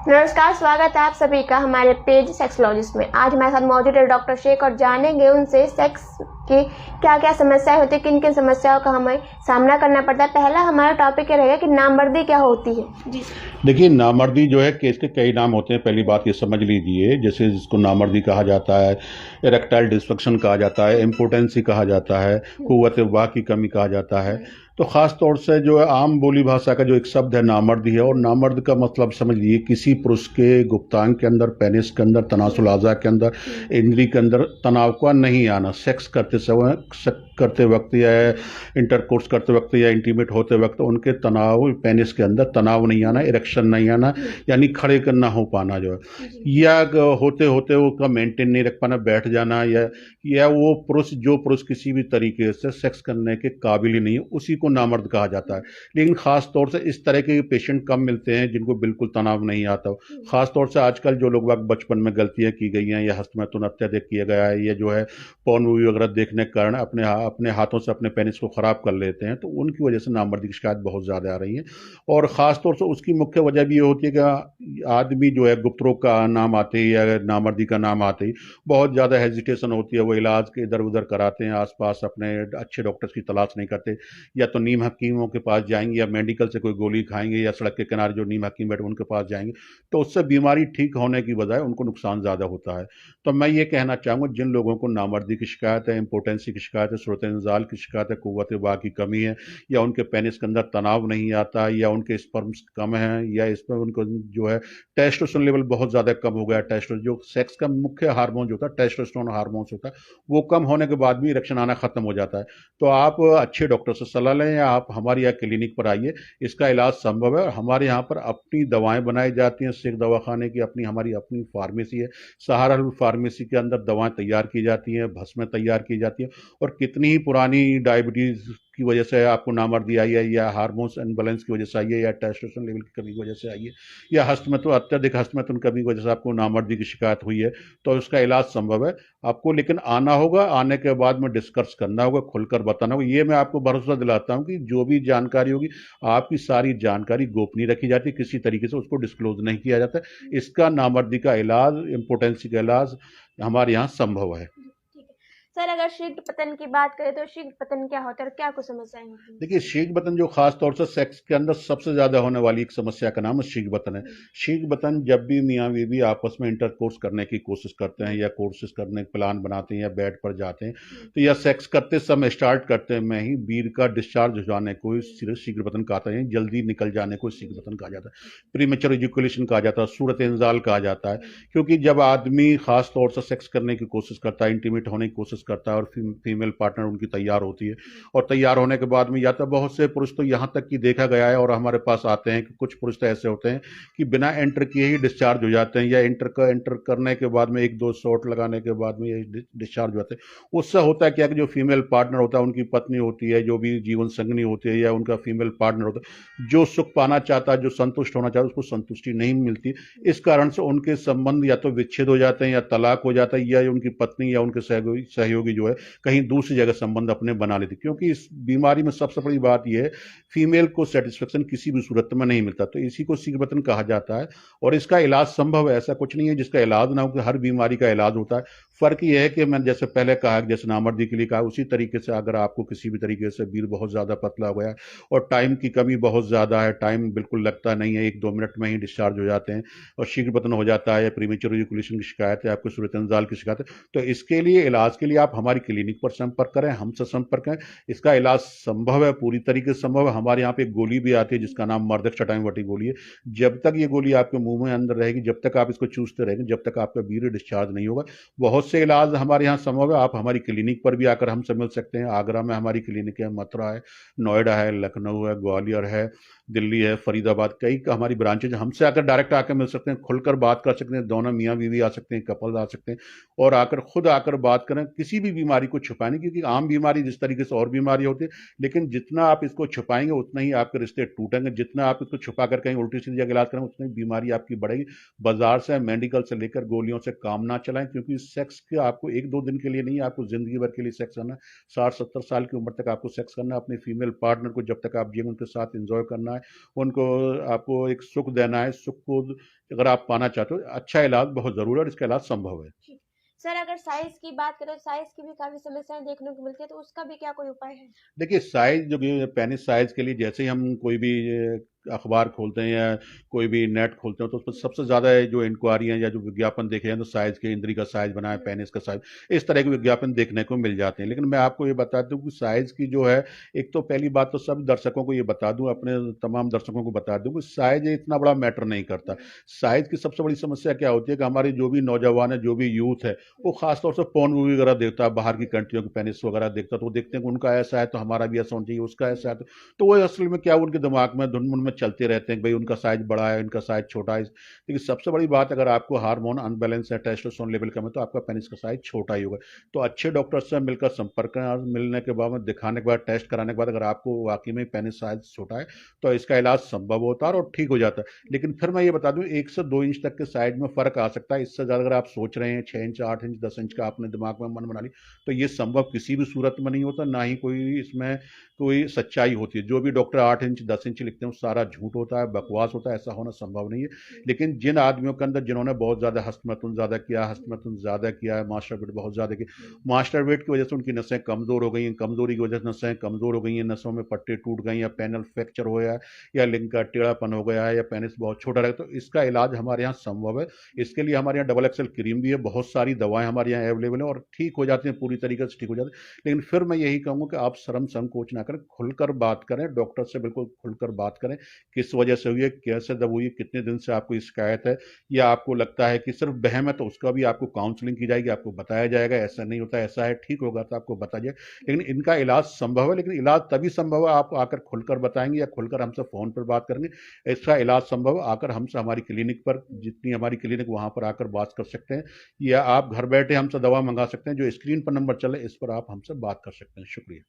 नमस्कार, स्वागत है आप सभी का हमारे पेज सेक्सोलॉजिस्ट में। आज हमारे साथ मौजूद है डॉक्टर शेख और जानेंगे उनसे सेक्स की क्या क्या समस्याएं होती है, किन किन समस्याओं का हमें सामना करना पड़ता है। पहला हमारा टॉपिक ये रहेगा कि नामर्दी क्या होती है। जी देखिए, नामर्दी जो है कि इसके कई नाम होते हैं। पहली बात ये समझ लीजिए, जैसे जिसको नामर्दी कहा जाता है, इरेक्टाइल डिस्फंक्शन कहा जाता है, इम्पोटेंसी कहा जाता है, कुव्वत वाह की कमी कहा जाता है। तो ख़ास तौर से जो है आम बोली भाषा का जो एक शब्द है नामर्दी है, और नामर्द का मतलब समझ लीजिए किसी पुरुष के गुप्तांग के अंदर, पेनिस के अंदर, तनासुल आज़ा के अंदर, इंद्री के अंदर तनाव का नहीं आना। सेक्स करते समय, करते वक्त या इंटरकोर्स करते वक्त या इंटीमेट होते वक्त उनके तनाव, पेनिस के अंदर तनाव नहीं आना, इरेक्शन नहीं आना, यानी खड़े करना हो पाना जो है, या होते होते उसका मेंटेन नहीं रख पाना, बैठ जाना, या वो पुरुष, जो पुरुष किसी भी तरीके से सेक्स करने के काबिल ही नहीं है, उसी को नामर्द कहा जाता है। लेकिन खास तौर से इस तरह के पेशेंट कम मिलते हैं जिनको बिल्कुल तनाव नहीं आता। खास तौर से आजकल जो लोग बचपन में गलतियां की गई हैं, या हस्तमैथुन अत्यधिक किया गया है, या जो है पॉर्न मूवी वगैरह देखने के कारण अपने हाथों से अपने पेनिस को खराब कर लेते हैं, तो उनकी वजह से नामर्दी की शिकायत बहुत ज़्यादा आ रही है। और ख़ास तौर से उसकी मुख्य वजह भी ये होती है कि आदमी जो है गुप्त रोग का नाम आते ही या नामर्दी का नाम आते ही बहुत ज़्यादा हेजिटेशन होती है। वो इलाज के इधर उधर कराते हैं, आसपास अपने अच्छे डॉक्टर्स की तलाश नहीं करते, या तो नीम हकीमों के पास जाएंगे, या मेडिकल से कोई गोली खाएंगे, या सड़क के किनारे जो नीम हकीम बैठे उनके पास जाएंगे। तो उससे बीमारी ठीक होने की बजाय उनको नुकसान ज़्यादा होता है। तो मैं ये कहना चाहूँगा, जिन लोगों को नामर्दी की शिकायत है, इम्पोटेंसी की शिकायत है, सूरत इंजाल की शिकायत है, कुव्वत वाह की कमी है, या उनके पेनिस के अंदर तनाव नहीं आता, या उनके स्पर्म्स कम हैं, या इसमें उनको जो है टेस्टोस्टेरोन लेवल बहुत ज़्यादा कम हो गया है। टेस्टोस्टेरोन जो सेक्स का मुख्य हार्मोन जो होता है, टेस्टोस्टेरोन हार्मोन होता है, वो कम होने के बाद भी इरेक्शन आना खत्म हो जाता है। तो आप अच्छे डॉक्टर से सलाह लें, या आप हमारे यहाँ क्लिनिक पर आइए। इसका इलाज संभव है, और हमारे यहाँ पर अपनी दवाएं बनाई जाती हैं। शेख दवाखाने की हमारी अपनी फार्मेसी है। सहारनपुर फार्मेसी के अंदर दवाएं तैयार की जाती हैं, भस्में तैयार की जाती हैं। और कितनी ही पुरानी डायबिटीज़ की वजह से आपको नामर्दी आई है, या हार्मोन्स इनबैलेंस की वजह से आई है, या टेस्टोस्टेरोन लेवल की कमी की वजह से आई है, या हस्तमैथुन, अत्यधिक हस्तमैथुन कमी की वजह से आपको नामर्दी की शिकायत हुई है, तो उसका इलाज संभव है। आपको लेकिन आना होगा, आने के बाद में डिस्कस करना होगा, खुलकर बताना होगा। ये मैं आपको भरोसा दिलाता हूँ कि जो भी जानकारी होगी, आपकी सारी जानकारी गोपनीय रखी जाती है, किसी तरीके से उसको डिस्क्लोज नहीं किया जाता। इसका नामर्दी का इलाज, इम्पोटेंसी का इलाज हमारे यहाँ संभव है। सर, अगर शीघ्र पतन की बात करें तो शीघ्र पतन क्या होता है और क्या कुछ समस्याएं होती हैं। देखिए, शीघ्र बतन जो खास तौर से सेक्स के अंदर सबसे ज्यादा होने वाली एक समस्या का नाम है शीघ्र बतन है। शीघ्र बतन जब भी मियाँ बीवी आपस में इंटरकोर्स करने की कोशिश करते हैं, या कोर्सेज करने का प्लान बनाते हैं, या बेड पर जाते हैं, तो या सेक्स करते समय स्टार्ट करते में ही वीर का डिस्चार्ज हो जाने को शीघ्र बतन कहते हैं। जल्दी निकल जाने को शीघ्र बतन कहा जाता है, प्रीमेच्योर इजैकुलेशन कहा जाता है, सूरत इंजाल कहा जाता है। क्योंकि जब आदमी खास तौर से सेक्स करने की कोशिश करता है, इंटीमेट होने की कोशिश करता है, और फीमेल पार्टनर उनकी तैयार होती है, और तैयार होने के बाद में या तो बहुत से पुरुष तो यहाँ तक कि देखा गया है, और हमारे पास आते हैं कि कुछ पुरुष तो ऐसे होते हैं कि बिना एंटर किए ही डिस्चार्ज हो जाते हैं, या एंटर करने के बाद में एक दो शॉट लगाने के बाद में ये डिस्चार्ज हो जाते हैं। उससे होता है क्या कि जो फीमेल पार्टनर होता है, उनकी पत्नी होती है, जो भी जीवन संगनी होती है, या उनका फीमेल पार्टनर होता है, जो सुख पाना चाहता है, जो संतुष्ट होना चाहता है, उसको संतुष्टि नहीं मिलती। इस कारण से उनके संबंध या तो विच्छेद हो जाते हैं, या तलाक हो जाता है, या उनकी पत्नी या उनके सहयोगी जो है कहीं दूसरी जगह संबंध अपने बना लेती। क्योंकि इस बीमारी में सबसे बड़ी बात यह है, फीमेल को सेटिस्फेक्शन किसी भी सूरत में नहीं मिलता, तो इसी को शीघ्र बतन कहा जाता है। और इसका इलाज संभव है, ऐसा कुछ नहीं है जिसका इलाज ना हो, कि हर बीमारी का इलाज होता है। फर्क यह है कि मैंने जैसे पहले कहा, जैसे नामर्दी के लिए कहा, उसी तरीके से अगर आपको किसी भी तरीके से वीर बहुत ज्यादा पतला हो गया, और टाइम की कमी बहुत ज्यादा है, टाइम बिल्कुल लगता नहीं है, 1-2 मिनट में ही डिस्चार्ज हो जाते हैं, और शीघ्र बतन हो जाता है, या प्रीमेच्योर इजैकुलेशन की शिकायत है, आपको सूरत इंजाल की शिकायत है, तो इसके लिए इलाज के लिए आप हमारी क्लिनिक पर संपर्क करें, हमसे संपर्क करें। इसका इलाज संभव है, पूरी तरीके से संभव है। हमारे यहाँ पे एक गोली भी आती है जिसका नाम मर्दक चटाईवटी गोली है। जब तक ये गोली आपके मुंह में अंदर रहेगी, जब तक आप इसको चूसते रहेंगे, जब तक आपका वीर्य डिस्चार्ज नहीं होगा। बहुत से इलाज हमारे यहाँ संभव है। आप हमारी क्लिनिक पर भी आकर हमसे मिल सकते हैं। आगरा में हमारी क्लिनिक है, मथुरा है, नोएडा है, लखनऊ है, ग्वालियर है, दिल्ली है, फरीदाबाद, कई हमारी ब्रांचेज। हमसे आकर डायरेक्ट आकर मिल सकते हैं, खुलकर बात कर सकते हैं। दोनों मियाँ बीवी आ सकते हैं, कपल आ सकते हैं, और खुद आकर बात करें। किसी भी बीमारी को छुपाने, क्योंकि आम बीमारी जिस तरीके से और बीमारी होती है, लेकिन जितना आप इसको छुपाएंगे उतना ही आपके रिश्ते टूटेंगे। जितना आप इसको छुपा कर कहीं उल्टी सीधी जगह इलाज करें, उतनी बीमारी आपकी बढ़ेगी। बाजार से, मेडिकल से लेकर गोलियों से काम ना चलाएं, क्योंकि सेक्स के आपको 1-2 दिन के लिए नहीं, आपको ज़िंदगी भर के लिए सेक्स करना है। 60-70 साल की उम्र तक आपको सेक्स करना है। अपने फीमेल पार्टनर को जब तक आप जिएँगे उनके साथ एन्जॉय करना है। उनको आपको एक सुख देना है। सुख को अगर आप पाना चाहते हो, अच्छा इलाज बहुत ज़रूरी है और इसका इलाज संभव है। सर अगर साइज की बात करें तो साइज की भी काफी समस्याएं देखने को मिलती है, तो उसका भी क्या कोई उपाय है? देखिए साइज जो भी पेनिस साइज के लिए जैसे ही हम कोई भी अखबार खोलते हैं या कोई भी नेट खोलते हैं तो उस पर सबसे ज़्यादा जो इंक्वायरी है या जो विज्ञापन देखे जाए तो साइज के इंद्री का साइज बनाए, पेनिस का साइज, इस तरह के विज्ञापन देखने को मिल जाते हैं। लेकिन मैं आपको ये बता दूं कि साइज की जो है, एक तो पहली बात तो सब दर्शकों को ये बता दूं, अपने तमाम दर्शकों को बता दूं कि साइज इतना बड़ा मैटर नहीं करता। साइज की सबसे बड़ी समस्या क्या होती है कि हमारे जो भी नौजवान है, जो भी यूथ है, वो खासतौर से पोर्न मूवी वगैरह देखता है, बाहर की कंट्रियों के पेनिस वगैरह देखता है, तो वो देखते हैं कि उनका ऐसा है तो हमारा भी ऐसा होना चाहिए, उसका ऐसा है तो वो असल में क्या उनके दिमाग में धुन में चलते रहते हैं कि भाई उनका साइज बड़ा है, इनका साइज छोटा है। लेकिन सबसे बड़ी बात, अगर आपको हार्मोन अनबैलेंस है, टेस्टोस्टेरोन लेवल कम है, तो आपका पेनिस का साइज छोटा ही होगा। तो अच्छे डॉक्टर से मिलकर संपर्क करें और मिलने के बाद, दिखाने के बाद, टेस्ट कराने के बाद अगर आपको वाकई में पेनिस साइज छोटा है तो इसका इलाज संभव होता है और ठीक हो जाता है। लेकिन फिर मैं ये बता दूं 1 से 2 इंच तक के साइज में फर्क आ सकता है। इससे ज़्यादा अगर आप सोच रहे हैं 6 इंच, 8 इंच, 10 इंच का आपने दिमाग में मन बना ली, तो ये संभव किसी भी सूरत में नहीं होता, ना ही कोई इसमें कोई सच्चाई होती है। जो भी डॉक्टर 8 इंच 10 इंच लिखते हैं वो सारा झूठ होता है, बकवास होता है, ऐसा होना संभव नहीं है। लेकिन जिन आदमियों के अंदर जिन्होंने बहुत ज़्यादा हस्तमैथुन ज़्यादा किया है, मास्टरबेट बहुत ज़्यादा किया, मास्टरबेट की वजह से उनकी नसें कमज़ोर हो गई हैं, कमज़ोरी की वजह से नसें कमज़ोर हो गई हैं, नसों में पट्टे टूट गए, या पैनल फ्रैक्चर हो गया है, या लिंग का टेढ़ापन हो गया है, या पेनिस बहुत छोटा रहे, तो इसका इलाज हमारे यहाँ संभव है। इसके लिए हमारे यहाँ डबल एक्सल क्रीम भी है, बहुत सारी दवाएं हमारे यहाँ अवेलेबल है और ठीक हो जाती हैं, पूरी तरीके से ठीक हो जाती है। लेकिन फिर मैं यही कहूँगा कि आप शर्म संकोच ना करें, खुलकर बात करें, डॉक्टर से बिल्कुल खुलकर बात करें, किस वजह से हुई है, कैसे दब हुई है, कितने दिन से आपको शिकायत है, या आपको लगता है कि सिर्फ बहम है, तो उसका भी आपको काउंसलिंग की जाएगी, आपको बताया जाएगा ऐसा नहीं होता, ऐसा है, ठीक होगा तो आपको बताया जाए। लेकिन इनका इलाज संभव है, लेकिन इलाज तभी संभव है आप आकर खुलकर बताएंगे या खुलकर हमसे फ़ोन पर बात करेंगे। इसका इलाज संभव है आकर हमसे, हमारी क्लिनिक पर, जितनी हमारी क्लिनिक वहाँ पर आकर बात कर सकते हैं, या आप घर बैठे हमसे दवा मंगा सकते हैं। जो स्क्रीन पर नंबर चले इस पर आप हमसे बात कर सकते हैं। शुक्रिया।